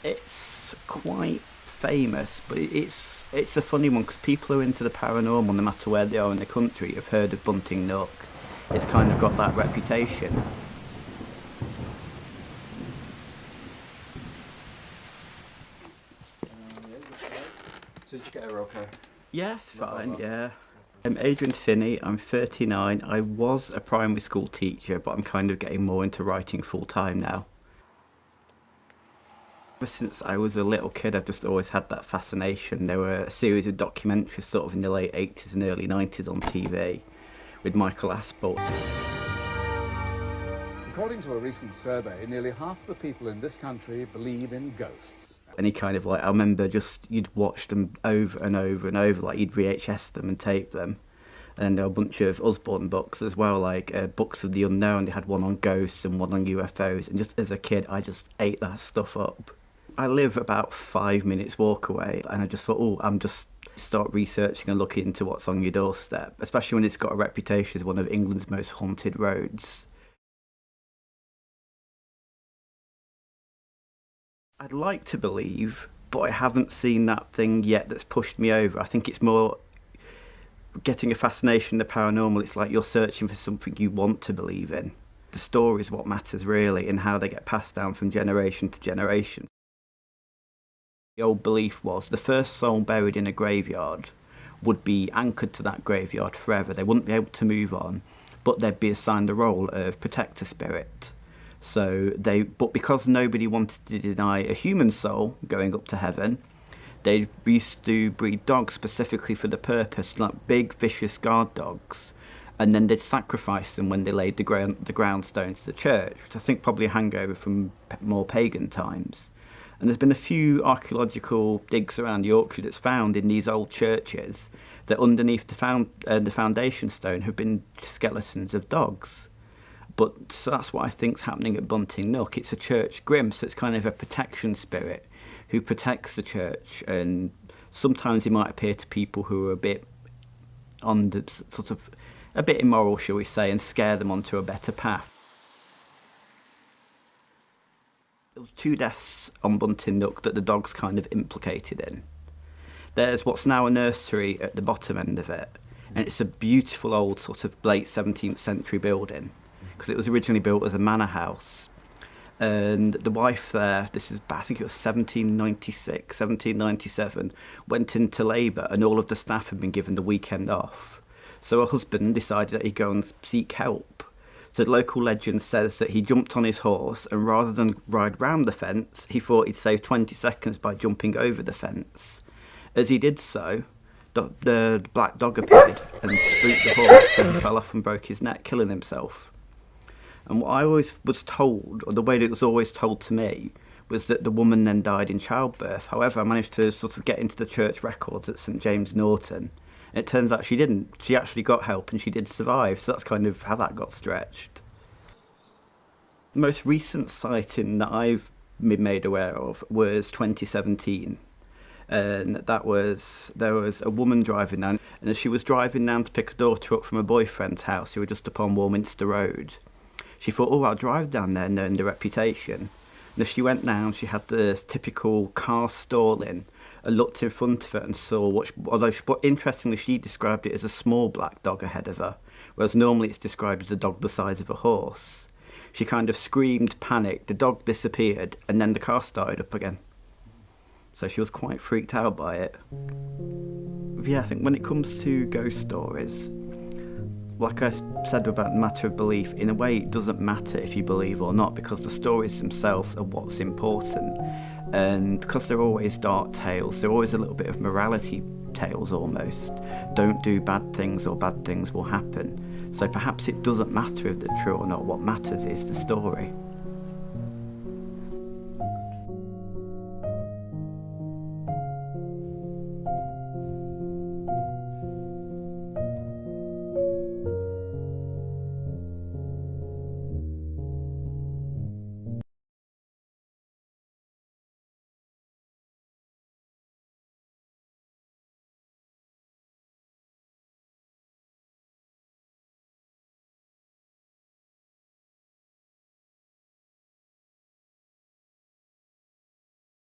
It's quite famous, but it's a funny one because people who are into the paranormal, no matter where they are in the country, have heard of Bunting Nook. It's kind of got that reputation. So did you get her okay? Yes, fine, yeah. I'm Adrian Finney, I'm 39. I was a primary school teacher, but I'm kind of getting more into writing full time now. Ever since I was a little kid, I've just always had that fascination. There were a series of documentaries sort of in the late 80s and early 90s on TV with Michael Aspel. According to a recent survey, nearly half the people in this country believe in ghosts. And he kind of like, I remember just, you'd watch them over and over and over, like you'd VHS them and tape them. And there were a bunch of Osborne books as well, like Books of the Unknown. They had one on ghosts and one on UFOs. And just as a kid, I just ate that stuff up. I live about 5 minutes walk away, and I just thought, I'm just start researching and looking into what's on your doorstep, especially when it's got a reputation as one of England's most haunted roads. I'd like to believe, but I haven't seen that thing yet that's pushed me over. I think it's more getting a fascination in the paranormal. It's like you're searching for something you want to believe in. The story is what matters really, and how they get passed down from generation to generation. The old belief was the first soul buried in a graveyard would be anchored to that graveyard forever. They wouldn't be able to move on, but they'd be assigned the role of protector spirit. But because nobody wanted to deny a human soul going up to heaven, they used to breed dogs specifically for the purpose, like big vicious guard dogs, and then they'd sacrifice them when they laid the groundstones to the church, which I think probably a hangover from more pagan times. And there's been a few archaeological digs around Yorkshire that's found in these old churches that underneath the foundation stone have been skeletons of dogs. But so that's what I think's happening at Bunting Nook. It's a church grim, so it's kind of a protection spirit who protects the church, and sometimes he might appear to people who are a bit a bit immoral, shall we say, and scare them onto a better path. There was 2 deaths on Bunting Nook that the dog's kind of implicated in. There's what's now a nursery at the bottom end of it, and it's a beautiful old sort of late 17th century building, because it was originally built as a manor house. And the wife there, this is, I think it was 1796, 1797, went into labour, and all of the staff had been given the weekend off. So her husband decided that he'd go and seek help. So the local legend says that he jumped on his horse, and rather than ride round the fence, he thought he'd save 20 seconds by jumping over the fence. As he did so, the black dog appeared and spooked the horse, and he fell off and broke his neck, killing himself. And what I always was told, or the way that it was always told to me, was that the woman then died in childbirth. However, I managed to sort of get into the church records at St James Norton. It turns out she didn't. She actually got help and she did survive, so that's kind of how that got stretched. The most recent sighting that I've been made aware of was 2017. And there was a woman driving down, and as she was driving down to pick her daughter up from her boyfriend's house, who were just upon Warminster Road, she thought, I'll drive down there knowing the reputation. And as she went down, she had the typical car stalling, and looked in front of her and saw but interestingly, she described it as a small black dog ahead of her, whereas normally it's described as a dog the size of a horse. She kind of screamed, panicked, the dog disappeared, and then the car started up again. So she was quite freaked out by it. Yeah, I think when it comes to ghost stories, like I said about the matter of belief, in a way it doesn't matter if you believe or not, because the stories themselves are what's important. And because they're always dark tales, they're always a little bit of morality tales almost. Don't do bad things or bad things will happen. So perhaps it doesn't matter if they're true or not. What matters is the story.